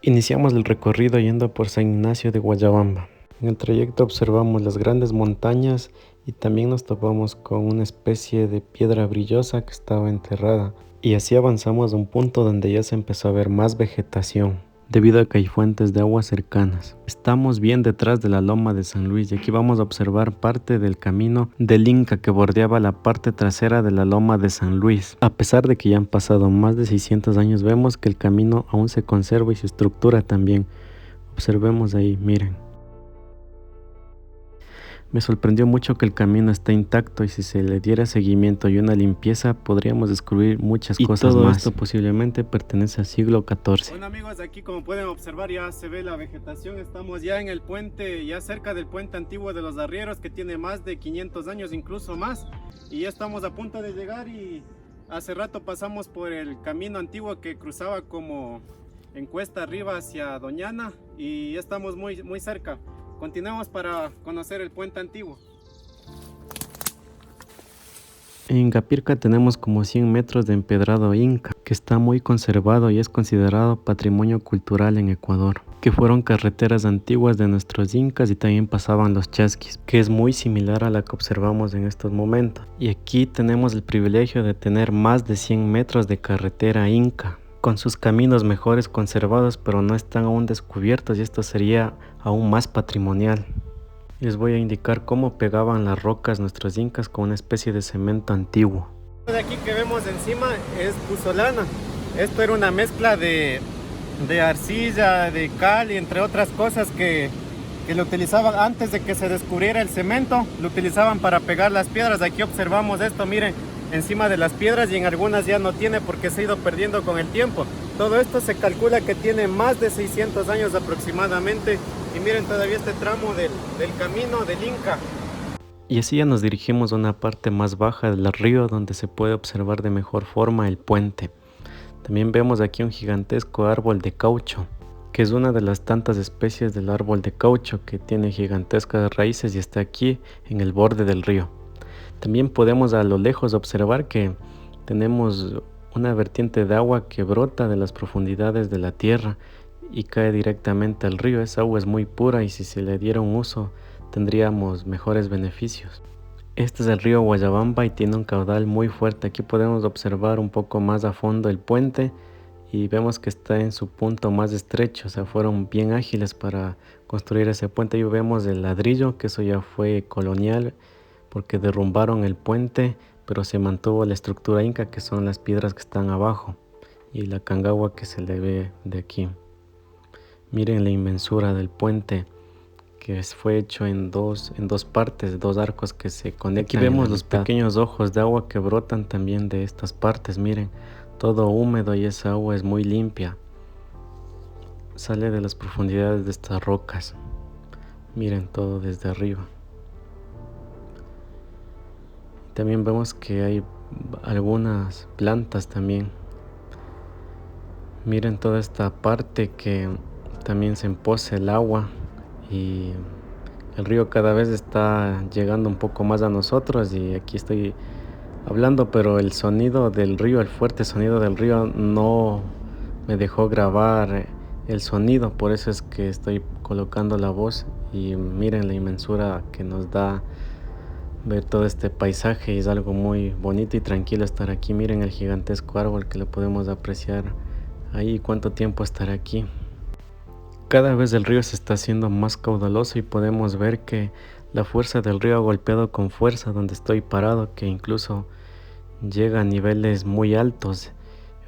Iniciamos el recorrido yendo por San Ignacio de Guayabamba. En el trayecto observamos las grandes montañas y también nos topamos con una especie de piedra brillosa que estaba enterrada. Y así avanzamos a un punto donde ya se empezó a ver más vegetación, debido a que hay fuentes de agua cercanas. Estamos bien detrás de la loma de San Luis y aquí vamos a observar parte del camino del Inca que bordeaba la parte trasera de la loma de San Luis. A pesar de que ya han pasado más de 600 años, vemos que el camino aún se conserva y su estructura también. Observemos ahí, miren. Me sorprendió mucho que el camino está intacto y si se le diera seguimiento y una limpieza podríamos descubrir muchas cosas todo más. esto posiblemente pertenece al siglo XIV. Bueno amigos, aquí como pueden observar ya se ve la vegetación. Estamos ya en el puente, ya cerca del puente antiguo de los arrieros, que tiene más de 500 años, incluso más. Y ya estamos a punto de llegar y hace rato pasamos por el camino antiguo que cruzaba como en cuesta arriba hacia Doñana y ya estamos muy cerca. Continuemos para conocer el puente antiguo. En Gapirca tenemos como 100 metros de empedrado inca, que está muy conservado y es considerado patrimonio cultural en Ecuador, que fueron carreteras antiguas de nuestros incas y también pasaban los chasquis, que es muy similar a la que observamos en estos momentos. Y aquí tenemos el privilegio de tener más de 100 metros de carretera inca, con sus caminos mejores conservados, pero no están aún descubiertos y esto sería aún más patrimonial. Les voy a indicar cómo pegaban las rocas nuestros incas con una especie de cemento antiguo. De aquí que vemos encima es puzolana. Esto era una mezcla de arcilla, de cal y entre otras cosas que lo utilizaban antes de que se descubriera el cemento. Lo utilizaban para pegar las piedras. Aquí observamos esto, miren, encima de las piedras, y en algunas ya no tiene porque se ha ido perdiendo con el tiempo. Todo esto se calcula que tiene más de 600 años aproximadamente. Y miren todavía este tramo del camino del Inca. Y así ya nos dirigimos a una parte más baja del río donde se puede observar de mejor forma el puente. También vemos aquí un gigantesco árbol de caucho, que es una de las tantas especies del árbol de caucho que tiene gigantescas raíces y está aquí en el borde del río. También podemos a lo lejos observar que tenemos una vertiente de agua que brota de las profundidades de la tierra y cae directamente al río. Esa agua es muy pura y si se le diera un uso tendríamos mejores beneficios. Este es el río Guayabamba y tiene un caudal muy fuerte. Aquí podemos observar un poco más a fondo el puente y vemos que está en su punto más estrecho, o sea, fueron bien ágiles para construir ese puente. Ahí vemos el ladrillo, que eso ya fue colonial porque derrumbaron el puente, pero se mantuvo la estructura inca, que son las piedras que están abajo, y la cangagua que se le ve de aquí. Miren la inmensura del puente, que fue hecho en dos partes, dos arcos que se conectan. Aquí vemos los pequeños ojos de agua que brotan también de estas partes. Miren, todo húmedo y esa agua es muy limpia. Sale de las profundidades de estas rocas. Miren todo desde arriba. También vemos que hay algunas plantas también. Miren toda esta parte que también se empoza el agua y el río cada vez está llegando un poco más a nosotros y aquí estoy hablando, pero el sonido del río, el fuerte sonido del río no me dejó grabar el sonido, por eso es que estoy colocando la voz y miren la inmensura que nos da ver todo este paisaje. Es algo muy bonito y tranquilo estar aquí. Miren el gigantesco árbol que lo podemos apreciar ahí. ¿Cuánto tiempo estará aquí? Cada vez el río se está haciendo más caudaloso y podemos ver que la fuerza del río ha golpeado con fuerza donde estoy parado, que incluso llega a niveles muy altos.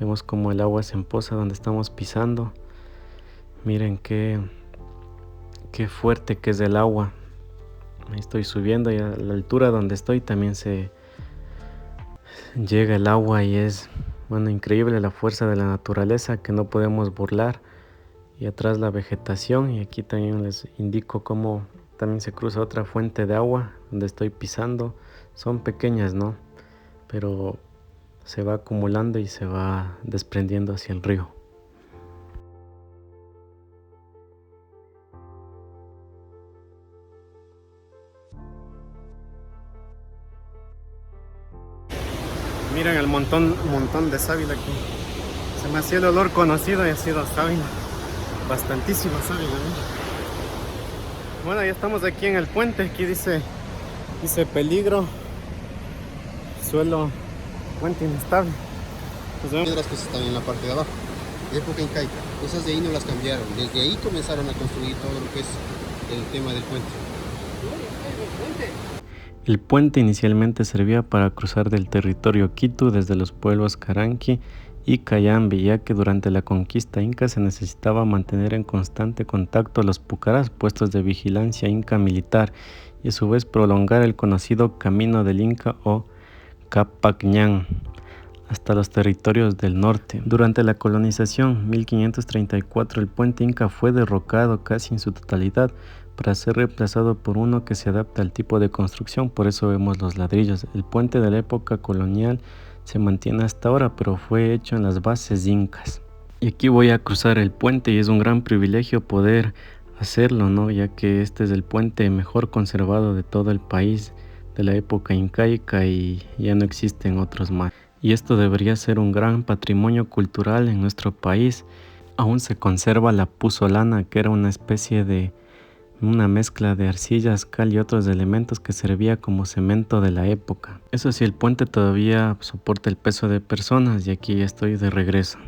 Vemos como el agua se empoza donde estamos pisando. Miren qué fuerte que es el agua. Estoy subiendo y a la altura donde estoy también se llega el agua y es, bueno, increíble la fuerza de la naturaleza que no podemos burlar. Y atrás la vegetación, y aquí también les indico cómo también se cruza otra fuente de agua donde estoy pisando. Son pequeñas, ¿no? Pero se va acumulando y se va desprendiendo hacia el río. Miren el montón de sábila aquí. Se me hacía el olor conocido y ha sido sábila. bastantísimo, ¿saben? Bueno, ya estamos aquí en el puente. Aquí dice peligro, suelo, puente inestable. Piedras que están en la parte de abajo, época incaica. Esas de ahí no las cambiaron. Desde ahí comenzaron a construir todo lo que es el tema del puente. El puente inicialmente servía para cruzar del territorio Quito desde los pueblos Caranqui y Cayambe, ya que durante la conquista inca se necesitaba mantener en constante contacto los pucarás, puestos de vigilancia inca militar, y a su vez prolongar el conocido Camino del Inca o Capacñán hasta los territorios del norte. Durante la colonización 1534 el puente inca fue derrocado casi en su totalidad para ser reemplazado por uno que se adapta al tipo de construcción, por eso vemos los ladrillos. El puente de la época colonial se mantiene hasta ahora, pero fue hecho en las bases incas. Y aquí voy a cruzar el puente y es un gran privilegio poder hacerlo, ¿no? Ya que este es el puente mejor conservado de todo el país de la época incaica y ya no existen otros más. Y esto debería ser un gran patrimonio cultural en nuestro país. Aún se conserva la puzolana, que era una especie de una mezcla de arcillas, cal y otros elementos que servía como cemento de la época. Eso sí, el puente todavía soporta el peso de personas y aquí estoy de regreso,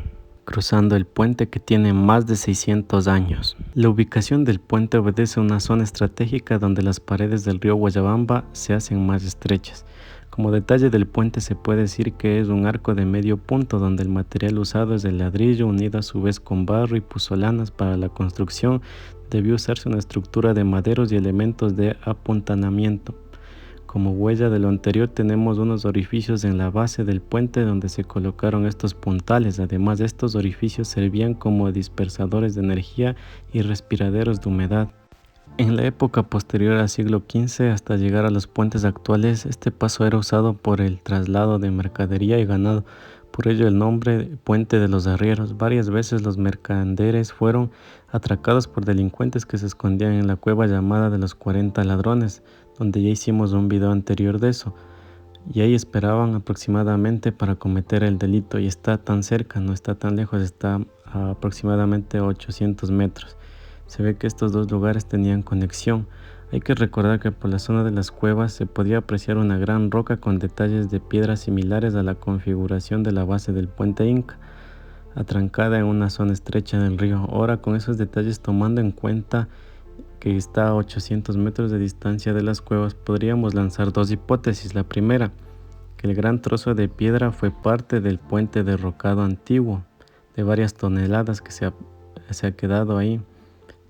cruzando el puente que tiene más de 600 años. La ubicación del puente obedece a una zona estratégica donde las paredes del río Guayabamba se hacen más estrechas. Como detalle del puente se puede decir que es un arco de medio punto donde el material usado es el ladrillo unido a su vez con barro y puzolanas. Para la construcción debió usarse una estructura de maderos y elementos de apuntalamiento. Como huella de lo anterior tenemos unos orificios en la base del puente donde se colocaron estos puntales. Además, estos orificios servían como dispersadores de energía y respiraderos de humedad. En la época posterior al siglo XV hasta llegar a los puentes actuales, este paso era usado por el traslado de mercadería y ganado. Por ello el nombre Puente de los Arrieros. Varias veces los mercaderes fueron atracados por delincuentes que se escondían en la cueva llamada de los 40 ladrones, donde ya hicimos un video anterior de eso. Y ahí esperaban aproximadamente para cometer el delito y está tan cerca, no está tan lejos, está a aproximadamente 800 metros. Se ve que estos dos lugares tenían conexión. Hay que recordar que por la zona de las cuevas se podía apreciar una gran roca con detalles de piedras similares a la configuración de la base del puente inca, atrancada en una zona estrecha del río. Ahora, con esos detalles, tomando en cuenta que está a 800 metros de distancia de las cuevas, podríamos lanzar dos hipótesis. La primera, que el gran trozo de piedra fue parte del puente derrocado antiguo, de varias toneladas que se ha quedado ahí.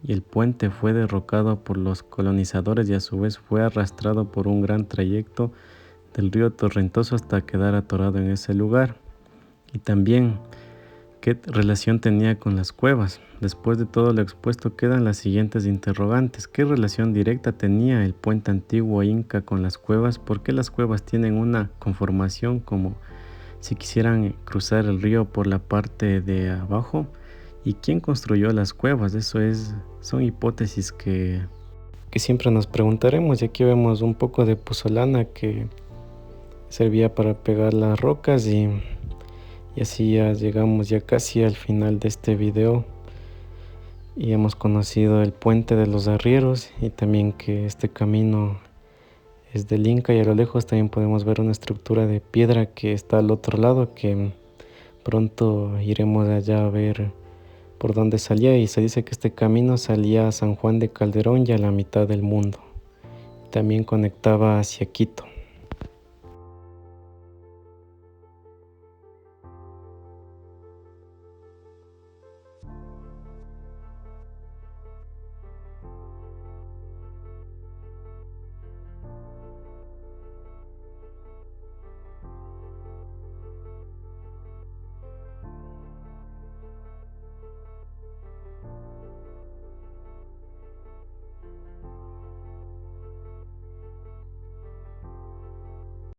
Y el puente fue derrocado por los colonizadores y a su vez fue arrastrado por un gran trayecto del río Torrentoso hasta quedar atorado en ese lugar. Y también, ¿qué relación tenía con las cuevas? Después de todo lo expuesto quedan las siguientes interrogantes. ¿Qué relación directa tenía el puente antiguo inca con las cuevas? ¿Por qué las cuevas tienen una conformación como si quisieran cruzar el río por la parte de abajo? ¿Y quién construyó las cuevas? Son hipótesis que siempre nos preguntaremos. Y aquí vemos un poco de puzolana que servía para pegar las rocas y así ya llegamos ya casi al final de este video y hemos conocido el puente de los arrieros y también que este camino es del Inca, y a lo lejos también podemos ver una estructura de piedra que está al otro lado, que pronto iremos allá a ver por dónde salía, y se dice que este camino salía a San Juan de Calderón y a la mitad del mundo. También conectaba hacia Quito.